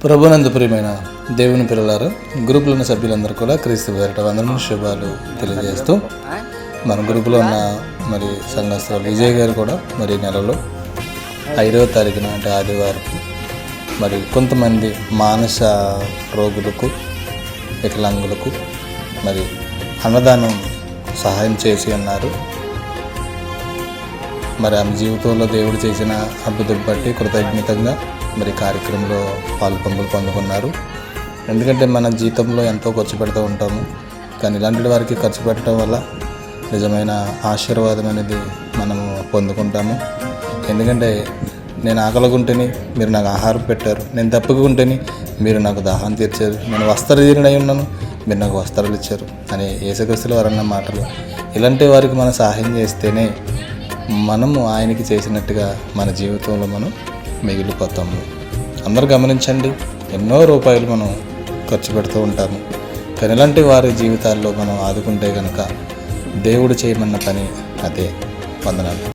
ప్రభునందు ప్రియమైన దేవుని పిల్లలారా, గ్రూపులో ఉన్న సభ్యులందరూ కూడా క్రీస్తు పేరిట వందనములు శుభాలు తెలియజేస్తూ, మన గ్రూపులో ఉన్న మరి సంఘస్థులు విజయ్ గారు కూడా మరి నెలలో 5వ తారీఖున అంటే ఆదివారం మరి కొంతమంది మానస రోగులకు, వికలాంగులకు మరి అన్నదానం సహాయం చేసి ఉన్నారు. మరి ఆమె జీవితంలో దేవుడు చేసిన అద్భుతం బట్టి కృతజ్ఞతంగా మరి కార్యక్రమంలో పొందుకున్నారు. ఎందుకంటే మన జీవితంలో ఎంతో ఖర్చు పెడుతూ ఉంటాము, కానీ ఇలాంటి వారికి ఖర్చు పెట్టడం వల్ల నిజమైన ఆశీర్వాదం అనేది మనము పొందుకుంటాము. ఎందుకంటే నేను ఆకలిగుంటేని మీరు నాకు ఆహారం పెట్టారు, నేను తప్పుకుంటేని మీరు నాకు దాహం తీర్చారు, నేను వస్త్రహీనుడై ఉన్నాను మీరు నాకు వస్త్రాలు ఇచ్చారు అని యేసుక్రీస్తుల వారన్న మాటలు. ఇలాంటి వారికి మనం సహాయం చేస్తేనే మనము ఆయనకి చేసినట్టుగా మన జీవితంలో మనం మిగిలిపోతాము. అందరూ గమనించండి, ఎన్నో రూపాయలు మనం ఖర్చు పెడుతూ ఉంటాము, కానీ ఇలాంటి వారి జీవితాల్లో మనం ఆదుకుంటే కనుక దేవుడు చేయమన్న పని అదే. వందనాలు.